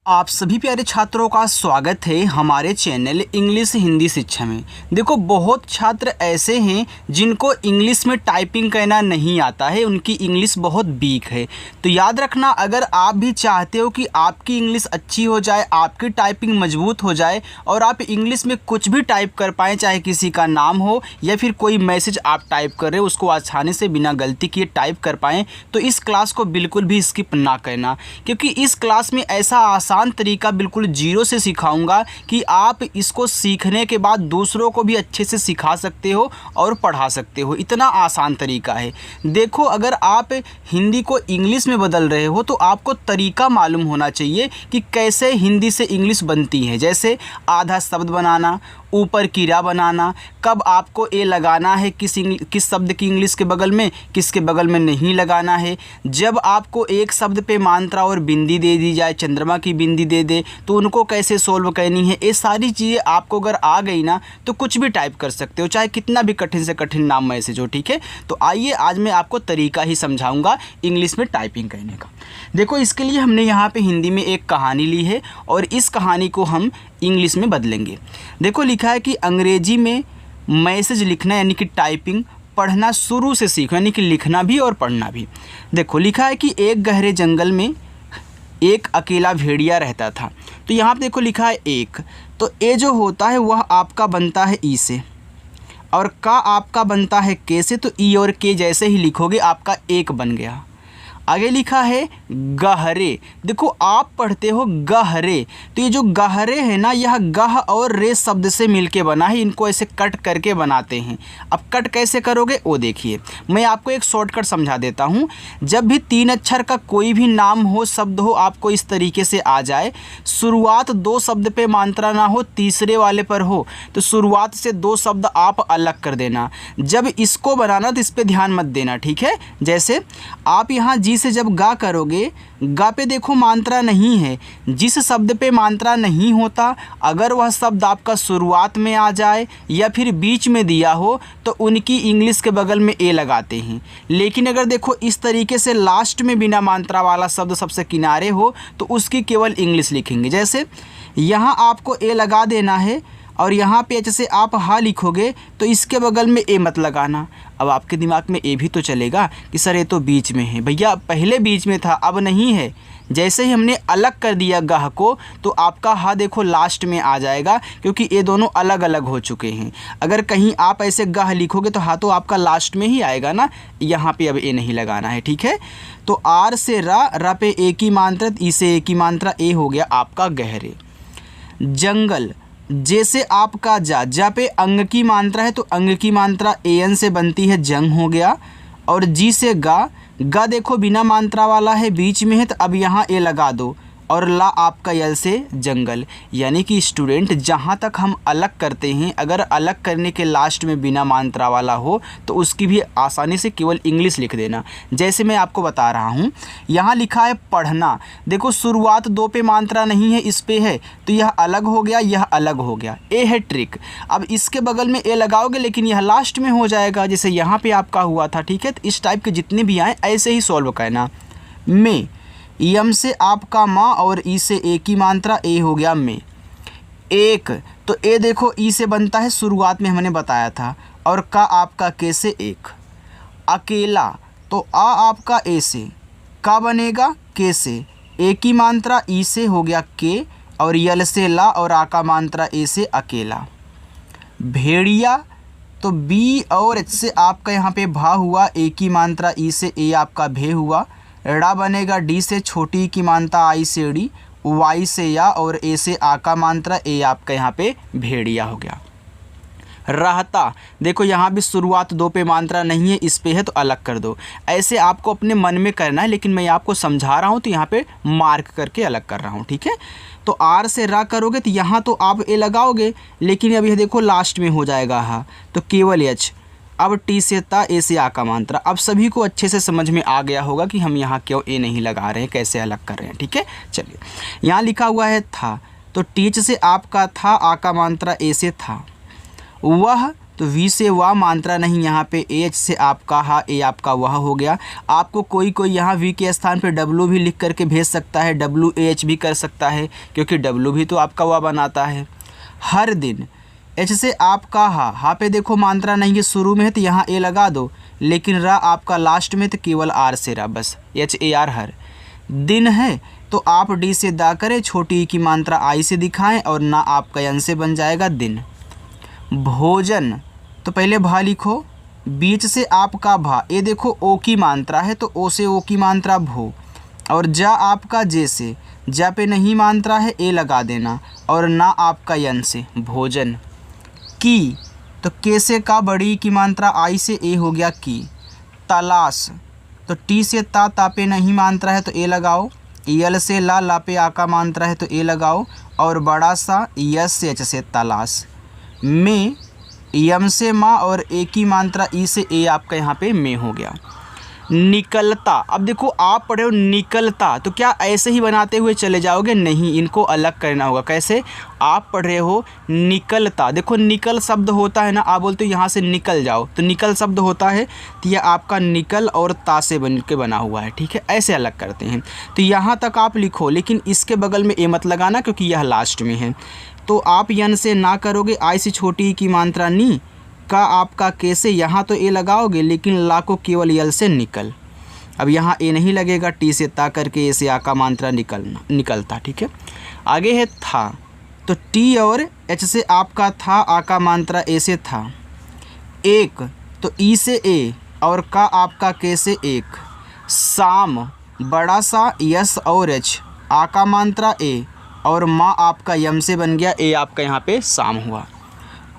आप सभी प्यारे छात्रों का स्वागत है हमारे चैनल इंग्लिश हिंदी शिक्षा में। देखो, बहुत छात्र ऐसे हैं जिनको इंग्लिश में टाइपिंग करना नहीं आता है, उनकी इंग्लिश बहुत वीक है। तो याद रखना, अगर आप भी चाहते हो कि आपकी इंग्लिश अच्छी हो जाए, आपकी टाइपिंग मजबूत हो जाए और आप इंग्लिश में कुछ भी टाइप कर पाएँ, चाहे किसी का नाम हो या फिर कोई मैसेज आप टाइप कर रहे हो उसको आसानी से बिना गलती किए टाइप कर पाएँ, तो इस क्लास को बिल्कुल भी स्किप ना करना, क्योंकि इस क्लास में ऐसा आसान तरीका बिल्कुल जीरो से सिखाऊंगा कि आप इसको सीखने के बाद दूसरों को भी अच्छे से सिखा सकते हो और पढ़ा सकते हो। इतना आसान तरीका है। देखो, अगर आप हिंदी को इंग्लिश में बदल रहे हो तो आपको तरीका मालूम होना चाहिए कि कैसे हिंदी से इंग्लिश बनती है। जैसे आधा शब्द बनाना, ऊपर किरा बनाना, कब आपको ए लगाना है, किस शब्द की इंग्लिश के बगल में, किसके बगल में नहीं लगाना है। जब आपको एक शब्द पे मात्रा और बिंदी दे दी जाए, चंद्रमा की बिंदी दे दे, तो उनको कैसे सोल्व करनी है। ये सारी चीज़ें आपको अगर आ गई ना तो कुछ भी टाइप कर सकते हो, चाहे कितना भी कठिन से कठिन नाम मैसेज हो। ठीक है, तो आइए आज मैं आपको तरीका ही समझाऊंगा इंग्लिश में टाइपिंग करने का। देखो, इसके लिए हमने यहाँ पे हिंदी में एक कहानी ली है और इस कहानी को हम इंग्लिश में बदलेंगे। देखो, लिखा है कि अंग्रेजी में मैसेज लिखना यानी कि टाइपिंग पढ़ना शुरू से सीखो, यानी कि लिखना भी और पढ़ना भी। देखो, लिखा है कि एक गहरे जंगल में एक अकेला भेड़िया रहता था। तो यहाँ पे देखो लिखा है एक, तो ए जो होता है वह आपका बनता है ई से, और का आपका बनता है के से। तो ई और के जैसे ही लिखोगे आपका एक बन गया। आगे लिखा है गहरे। देखो, आप पढ़ते हो गहरे, तो ये जो गहरे है ना, यह गह और रे शब्द से मिलके बना है। इनको ऐसे कट करके बनाते हैं। अब कट कैसे करोगे वो देखिए, मैं आपको एक शॉर्टकट समझा देता हूँ। जब भी 3 अक्षर का कोई भी नाम हो, शब्द हो, आपको इस तरीके से आ जाए, शुरुआत 2 शब्द पे मात्रा ना हो, तीसरे वाले पर हो, तो शुरुआत से 2 शब्द आप अलग कर देना। जब इसको बनाना तो इस पर ध्यान मत देना, ठीक है। जैसे आप यहाँ जी से जब गा करोगे, गा पे देखो मात्रा नहीं है। जिस शब्द पे मात्रा नहीं होता, अगर वह शब्द आपका शुरुआत में आ जाए या फिर बीच में दिया हो तो उनकी इंग्लिश के बगल में ए लगाते हैं। लेकिन अगर देखो इस तरीके से लास्ट में बिना मात्रा वाला शब्द सबसे किनारे हो तो उसकी केवल इंग्लिश लिखेंगे। जैसे यहाँ आपको ए लगा देना है और यहाँ पे जैसे आप हा लिखोगे तो इसके बगल में ए मत लगाना। अब आपके दिमाग में ए भी तो चलेगा कि सर ये तो बीच में है। भैया, पहले बीच में था, अब नहीं है। जैसे ही हमने अलग कर दिया गह को तो आपका हा देखो लास्ट में आ जाएगा, क्योंकि ये दोनों अलग अलग हो चुके हैं। अगर कहीं आप ऐसे गह लिखोगे तो हा तो आपका लास्ट में ही आएगा ना, यहाँ पे अब ए नहीं लगाना है। ठीक है, तो आर से रा पे ए की मात्रा, ई से ए की मात्रा, ए हो गया आपका गहरे। जंगल, जैसे आपका जा पे अंग की मात्रा है तो अंग की मात्रा एन से बनती है, जंग हो गया। और जी से गा देखो बिना मात्रा वाला है, बीच में है, तो अब यहाँ ए लगा दो। और ला आपका यल से जंगल। यानी कि स्टूडेंट, जहाँ तक हम अलग करते हैं, अगर अलग करने के लास्ट में बिना मात्रा वाला हो तो उसकी भी आसानी से केवल इंग्लिश लिख देना। जैसे मैं आपको बता रहा हूँ, यहाँ लिखा है पढ़ना। देखो, शुरुआत 2 पे मात्रा नहीं है, इस पे है, तो यह अलग हो गया, यह अलग हो गया। ए है ट्रिक। अब इसके बगल में ए लगाओगे लेकिन यह लास्ट में हो जाएगा, जैसे यहाँ पर आपका हुआ था। ठीक है, तो इस टाइप के जितने भी आए ऐसे ही सॉल्व करना। में, यम से आपका माँ और ई से ए की मात्रा, ए हो गया में। एक, तो ए देखो ई से बनता है, शुरुआत में हमने बताया था। और का आपका के से एक। अकेला, तो आ आपका ए से, का बनेगा के से, ए की मात्रा ई से हो गया के, और यल से ला, और आ का मात्रा ए से अकेला। भेड़िया, तो बी और एच से आपका यहाँ पे भा हुआ, ए की मात्रा ई से, ए आपका भे हुआ। ड़ा बनेगा डी से, छोटी की मात्रा आई से डी, वाई से या, और ए से आ का मात्रा, ए आपका यहाँ पे भेड़िया हो गया। रहता, देखो यहाँ भी शुरुआत 2 पे मात्रा नहीं है, इस पे है तो अलग कर दो। ऐसे आपको अपने मन में करना है, लेकिन मैं आपको समझा रहा हूँ तो यहाँ पे मार्क करके अलग कर रहा हूँ। ठीक है, तो आर से रा करोगे तो यहाँ तो आप ए लगाओगे, लेकिन अब यह देखो लास्ट में हो जाएगा हा, तो केवल एच। अब टी से ता, ए से आ का मात्रा। अब सभी को अच्छे से समझ में आ गया होगा कि हम यहाँ क्यों ए नहीं लगा रहे हैं, कैसे अलग कर रहे हैं। ठीक है, चलिए यहाँ लिखा हुआ है था, तो टीच से आपका था, आ का मात्रा ए से था। वह, तो वी से वाह मात्रा नहीं यहाँ पे, एच से आपका हा, ए आपका वह हो गया। आपको कोई कोई यहाँ वी के स्थान पे डब्लू भी लिख करके भेज सकता है, डब्लू एच भी कर सकता है, क्योंकि डब्लू भी तो आपका वह बनाता है। हर दिन, एच से आपका हा पे देखो मात्रा नहीं है, शुरू में है तो यहाँ ए लगा दो, लेकिन रा आपका लास्ट में तो केवल आर से रा, बस एच ए आर हर। दिन है तो आप डी से दा करें, छोटी ई की मात्रा आई से दिखाएं और ना आपका यन से बन जाएगा दिन। भोजन तो पहले भा लिखो, बीच से आपका भा, ये देखो ओ की मात्रा है तो ओ से ओ की मात्रा भो, और जा आपका जे से, जा पे नहीं मात्रा है ए लगा देना, और ना आपका यन से भोजन। की तो के से का, बड़ी की मात्रा आई से ए हो गया की। तलाश तो टी से ता पे नहीं मात्रा है तो ए लगाओ, यल से ला पे आ का मात्रा है तो ए लगाओ, और बड़ा सा यस से एच से तलाश। में यम से माँ और ए की मात्रा ई से ए आपका यहाँ पे में हो गया। निकलता, अब देखो आप पढ़े हो निकलता, तो क्या ऐसे ही बनाते हुए चले जाओगे? नहीं, इनको अलग करना होगा। कैसे? आप पढ़ रहे हो निकलता, देखो निकल शब्द होता है ना, आप बोलते हो यहाँ से निकल जाओ, तो निकल शब्द होता है, तो यह आपका निकल और ता से बन के बना हुआ है, ठीक है, ऐसे अलग करते हैं। तो यहाँ तक आप लिखो, लेकिन इसके बगल में ए मत लगाना क्योंकि यह लास्ट में है। तो आप यन से ना करोगे, आई से छोटी की मात्रा नी, का आपका के से यहाँ तो ए लगाओगे, लेकिन ला को केवल यल से निकल। अब यहाँ ए नहीं लगेगा, टी से ता करके ए से आ का मात्रा निकलता, ठीक है। आगे है था, तो टी और एच से आपका था, आ का मात्रा ए से था। एक तो ई से ए और का आपका के से एक। शाम, बड़ा सा यस और एच, आ का मात्रा ए, और माँ आपका यम से बन गया, ए आपका यहाँ पे शाम हुआ।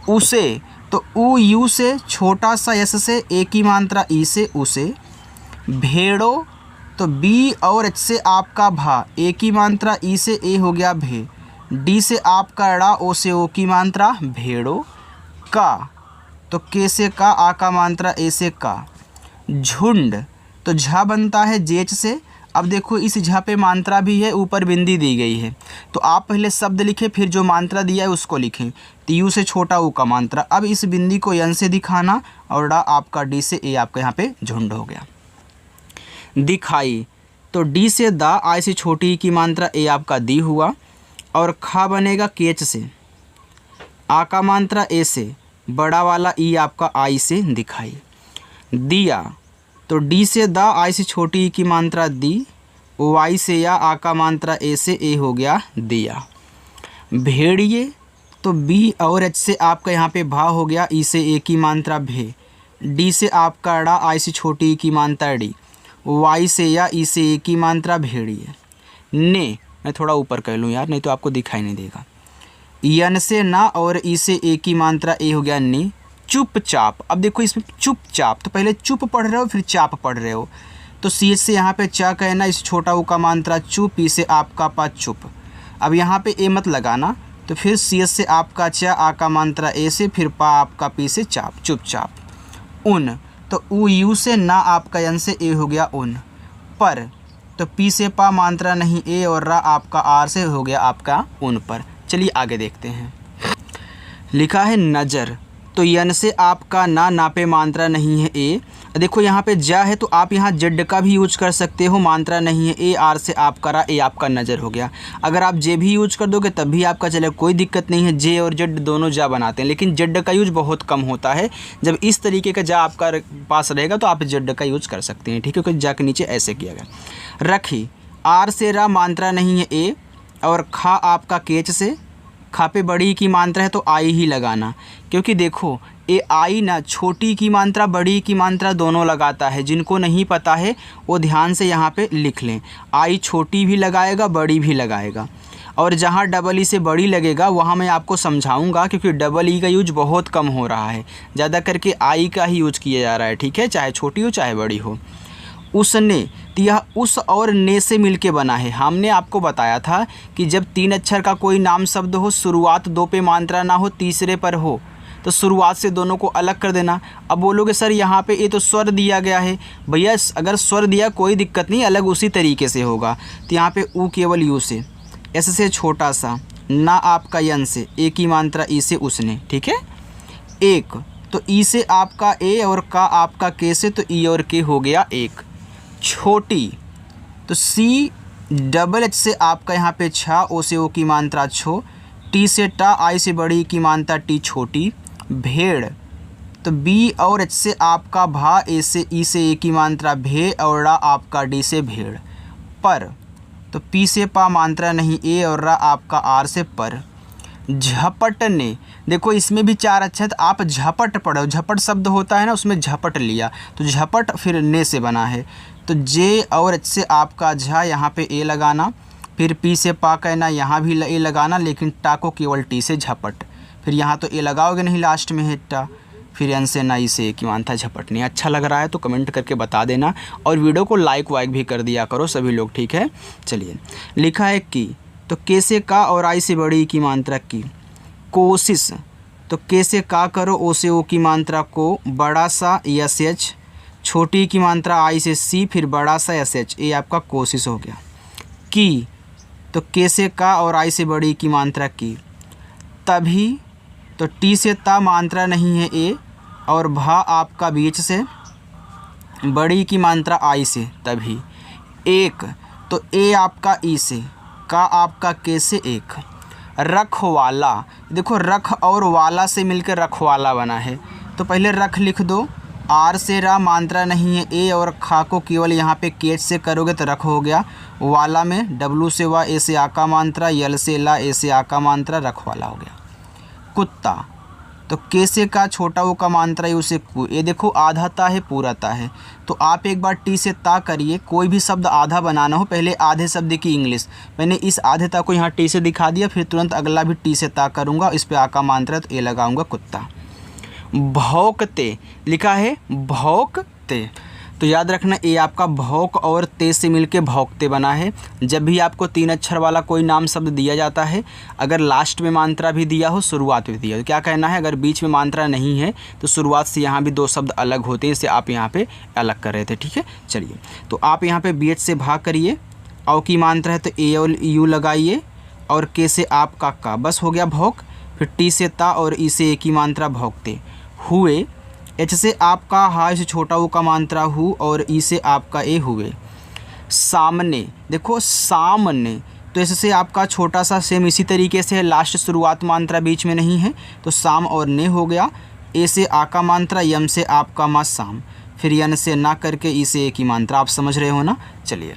उसे तो ऊ यू से, छोटा सा यस से, ए की मात्रा ई से उसे। भेड़ो तो बी और एच से आपका भा, ए की मात्रा ई से ए हो गया भे। डी से आपका ड़ा, ओ से ओ की मात्रा भेड़ो। का तो के से का, आ का मात्रा ए से का। झुंड तो झा बनता है जेच से। अब देखो इस झा पे मात्रा भी है, ऊपर बिंदी दी गई है, तो आप पहले शब्द लिखें, फिर जो मात्रा दिया है उसको लिखें। तो यू से छोटा ऊ का मात्रा, अब इस बिंदी को यन से दिखाना, और डा आपका डी से ए आपका यहाँ पे झुंड हो गया। दिखाई तो डी से दा, आई से छोटी ई की मात्रा ए आपका दी हुआ, और खा बनेगा केच से, आ का मात्रा ए से, बड़ा वाला ई आपका आई से दिखाई। दिया तो डी से दा, आई से छोटी ई की मात्रा दी, वाई से या, आ का मात्रा ए से ए हो गया दिया। भेड़िए तो बी और एच से आपका यहाँ पे भा हो गया, ई से ए की मात्रा भे। डी से आपका ड़ा, आई से छोटी ई की मात्रा डी, वाई से या, ई से ए की मात्रा भेड़िए। ने, मैं थोड़ा ऊपर कर लूँ यार, नहीं तो आपको दिखाई नहीं देगा। यन से ना और ई से ए की मात्रा ए हो गया ने। चुपचाप, अब देखो इसमें चुपचाप, तो पहले चुप पढ़ रहे हो फिर चाप पढ़ रहे हो, तो सी एच से यहाँ पे चा कहना, इस छोटा ऊ का मात्रा चुप, ई से आपका पा चुप। अब यहाँ पे ए मत लगाना, तो फिर सी एच से आपका चा, आ का मात्रा ए से, फिर पा आपका पी से चाप, चुपचाप। उन तो ऊ यू से, ना आपका यन से ए हो गया उन। पर तो पी से पा मात्रा नहीं ए, और रा आपका आर से हो गया आपका उन पर। चलिए आगे देखते हैं। लिखा है नज़र, तो यन से आपका ना पे मात्रा नहीं है ए। देखो यहाँ पे जा है, तो आप यहाँ जेड का भी यूज कर सकते हो, मात्रा नहीं है ए, आर से आपका रा, ए आपका नज़र हो गया। अगर आप जे भी यूज कर दोगे तब भी आपका चले, कोई दिक्कत नहीं है, जे और जेड दोनों जा बनाते हैं, लेकिन जेड का यूज बहुत कम होता है। जब इस तरीके का जा आपका पास रहेगा तो आप जेड का यूज कर सकते हैं, ठीक है, क्योंकि जा के नीचे ऐसे किया गया। रखी, आर से रा मात्रा नहीं है ए, और खा आपका केच से, खा पे बड़ी की मात्रा है तो आई ही लगाना, क्योंकि देखो ए आई ना छोटी की मात्रा बड़ी की मात्रा दोनों लगाता है। जिनको नहीं पता है वो ध्यान से यहाँ पे लिख लें, आई छोटी भी लगाएगा बड़ी भी लगाएगा, और जहाँ डबल ई से बड़ी लगेगा वहाँ मैं आपको समझाऊंगा, क्योंकि डबल ई का यूज बहुत कम हो रहा है, ज़्यादा करके आई का ही यूज किया जा रहा है, ठीक है, चाहे छोटी हो चाहे बड़ी हो। उसने, तो यह उस और ने से मिलके बना है। हमने आपको बताया था कि जब तीन अक्षर का कोई नाम शब्द हो, शुरुआत दो पे मात्रा ना हो, तीसरे पर हो, तो शुरुआत से दोनों को अलग कर देना। अब बोलोगे सर यहाँ पे ये तो स्वर दिया गया है, भैया अगर स्वर दिया कोई दिक्कत नहीं, अलग उसी तरीके से होगा। तो यहाँ पे ऊ केवल यू से, एस से छोटा सा, ना आपका यन से, ए की मात्रा ई से उसने, ठीक है। एक तो ई से आपका ए और का आपका के से, तो ई और के हो गया एक। छोटी तो सी डबल एच से आपका यहाँ पे छा, ओ से ओ की मात्रा छो, टी से टा, आई से बड़ी की मात्रा टी छोटी। भेड़ तो बी और एच से आपका भा, ए से ई से ए की मात्रा भे, और रा आपका डी से भेड़। पर तो पी से पा मात्रा नहीं, ए और रा आपका आर से पर। झपटने, देखो इसमें भी चार अक्षर, आप झपट पढ़ो, झपट शब्द होता है ना, उसमें झपट लिया तो झपट फिर ने से बना है। तो जे और एच से आपका झा, यहाँ पे ए लगाना, फिर पी से पा कहना, यहाँ भी ए लगाना, लेकिन टा को केवल टी से झपट, फिर यहाँ तो ए लगाओगे नहीं, लास्ट में है टा, फिर एन से ना, ई से की मानता झपटनी। अच्छा लग रहा है तो कमेंट करके बता देना, और वीडियो को लाइक वाइक भी कर दिया करो सभी लोग, ठीक है। चलिए, लिखा है की, तो के से का और आई से बड़ी की मात्रा की। कोशिश तो के से का करो, ओ से ओ की मात्रा को, बड़ा सा एस एच, छोटी की मात्रा आई से सी, फिर बड़ा सा एस एच, ये आपका कोशिश हो गया। की तो के से का और आई से बड़ी की मात्रा की। तभी तो टी से ता मात्रा नहीं है ए, और भा आपका बीच से, बड़ी की मात्रा आई से, तभी। एक तो ए आपका ई से, का आपका के से एक। रखवाला, देखो रख और वाला से मिलकर रखवाला बना है, तो पहले रख लिख दो, आर से रा मात्रा नहीं है ए, और खा को केवल यहाँ पे केच से करोगे तो रख हो गया। वाला में डब्लू से वा, ए से आका मात्रा, यल से ला, ए से आका मात्रा, रखवाला हो गया। कुत्ता तो के से का, छोटा वो का मात्रा है उसे कु, ये देखो आधा ता है पूरा ता है, तो आप एक बार टी से ता करिए। कोई भी शब्द आधा बनाना हो, पहले आधे शब्द की इंग्लिश, मैंने इस आधे ता को यहाँ टी से दिखा दिया, फिर तुरंत अगला भी टी से ता करूँगा, इस पर आका मात्रा तो ए लगाऊंगा, कुत्ता। भौंकते, लिखा है भौंकते, तो याद रखना ये आपका भौंक और ते से मिलके भौंकते बना है। जब भी आपको तीन अक्षर वाला कोई नाम शब्द दिया जाता है, अगर लास्ट में मात्रा भी दिया हो, शुरुआत में दिया हो, तो क्या कहना है, अगर बीच में मात्रा नहीं है तो शुरुआत से यहाँ भी दो शब्द अलग होते हैं, इसे आप यहाँ पे अलग कर रहे थे, ठीक है। चलिए, तो आप यहाँ पे बी एच से भाग करिए, औ की मात्रा है तो ए और यू लगाइए, और के से आपका का, बस हो गया भौंक। फिर टी से ता और ई से ए की मात्रा भौंकते। हुए, एच से आपका हा से छोटा ऊ का मात्रा हु, और ई से आपका ए हुए। सामने, देखो सामने तो इससे आपका छोटा सा सेम इसी तरीके से है, लास्ट शुरुआत मात्रा बीच में नहीं है, तो साम और ने हो गया। ए से आ का मात्रा, यम से आपका मा साम, फिर यन से ना करके ई से ए की मात्रा, आप समझ रहे हो ना। चलिए,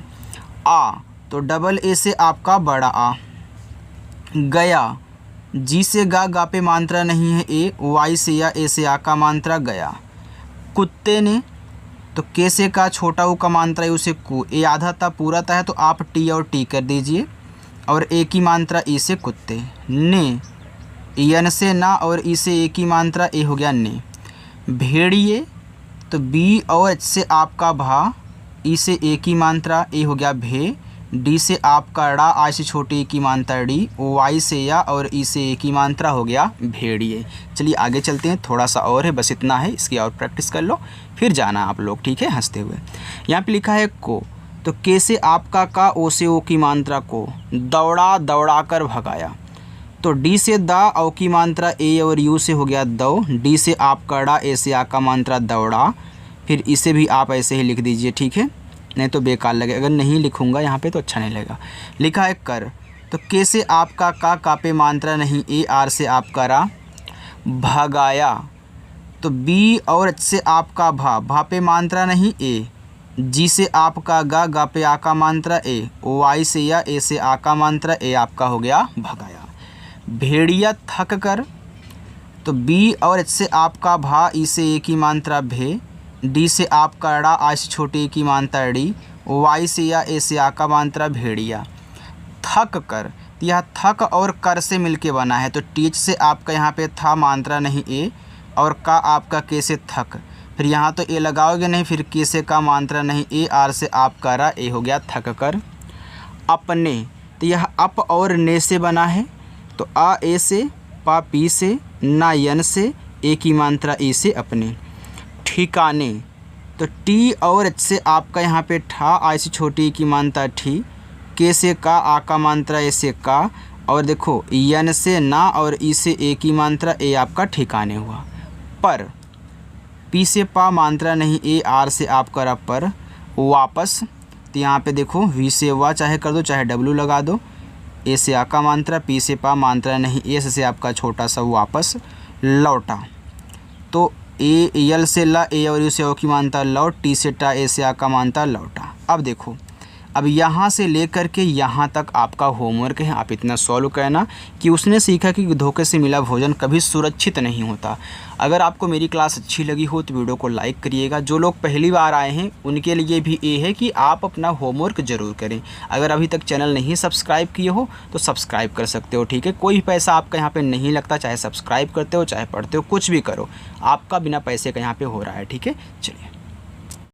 आ तो डबल ए से आपका बड़ा आ। गया, जी से गा, गा पे मात्रा नहीं है ए, वाई से या ए से आ का मात्रा गया। कुत्ते ने तो के से का, छोटा ऊ का मात्रा है उसे कु, ए आधा था पूरा था है, तो आप टी और टी कर दीजिए, और ए की मात्रा ई से कुत्ते। ने, यन से ना और ई से ए की मात्रा ए हो गया ने। भेड़िए तो बी और एच से आपका भा, ई से ए की मात्रा ए हो गया भे। डी से आपका ड़ा, आई से छोटी की मात्रा डी, वाई से या और ई से ए की मात्रा हो गया भेड़िए। चलिए आगे चलते हैं, थोड़ा सा और है, बस इतना है, इसकी और प्रैक्टिस कर लो फिर जाना आप लोग, ठीक है, हंसते हुए। यहाँ पे लिखा है को, तो के से आपका का, ओ से ओ की मात्रा को, दौड़ा दौड़ा कर भगाया। तो डी से दा, औ की मात्रा ए और यू से हो गया दौ। डी से आपका ड़ा, ए से आ का मात्रा दौड़ा, फिर इसे भी आप ऐसे ही लिख दीजिए, ठीक है, नहीं तो बेकार लगे, अगर नहीं लिखूंगा यहाँ पे तो अच्छा नहीं लगेगा। लिखा है कर, तो के से आपका का पे मात्रा नहीं ए, आर से आपका रा। भगाया तो बी और एच से आपका भा पे मात्रा नहीं ए, जी से आपका गा पे आ का मात्रा ए, वाई से या ए से आ का मात्रा ए, आपका हो गया भगाया। भेड़िया थक कर, तो बी और एच से आपका भा, ई से ए की मात्रा भे। डी से आपका ड़ा, आई से छोटी की मात्रा डी, वाई से या ए से आ का मात्रा भेड़िया। थक कर, यह थक और कर से मिलके बना है, तो टीच से आपका यहाँ पे था मात्रा नहीं ए, और का आपका के से थक, फिर यहाँ तो ए लगाओगे नहीं, फिर के से का मात्रा नहीं ए, आर से आपका रा, ए हो गया थक कर। अपने तो यह अप और ने से बना है, तो आ ए से, पा पी से, ना यन से, ए की मात्रा ए से अपने। ठिकाने तो टी और एच से आपका यहाँ पे ठा, आई से छोटी की मात्रा ठी, के से का, आ का मात्रा ए से का, और देखो यन से ना और ई से ए की मात्रा ए, आपका ठिकाने हुआ। पर पी से पा मात्रा नहीं, ए आर से आपका रपर वापस। तो यहाँ पे देखो वी से वा चाहे कर दो चाहे डब्लू लगा दो। ए से आ का मात्रा, पी से पा मात्रा नहीं, एस से आपका छोटा सा वापस लौटा। तो ए यल से ला, ए और यू से ओ की मात्रा लौट, टी से टा, ए से आ का मात्रा लौटा। अब देखो अब यहाँ से लेकर के यहाँ तक आपका होमवर्क है। आप इतना सॉल्व करना कि उसने सीखा कि धोखे से मिला भोजन कभी सुरक्षित नहीं होता। अगर आपको मेरी क्लास अच्छी लगी हो तो वीडियो को लाइक करिएगा। जो लोग पहली बार आए हैं उनके लिए भी ये है कि आप अपना होमवर्क ज़रूर करें। अगर अभी तक चैनल नहीं सब्सक्राइब किए हो तो सब्सक्राइब कर सकते हो, ठीक है। कोई पैसा आपका यहाँ पर नहीं लगता, चाहे सब्सक्राइब करते हो चाहे पढ़ते हो, कुछ भी करो, आपका बिना पैसे का यहाँ पर हो रहा है, ठीक है। चलिए।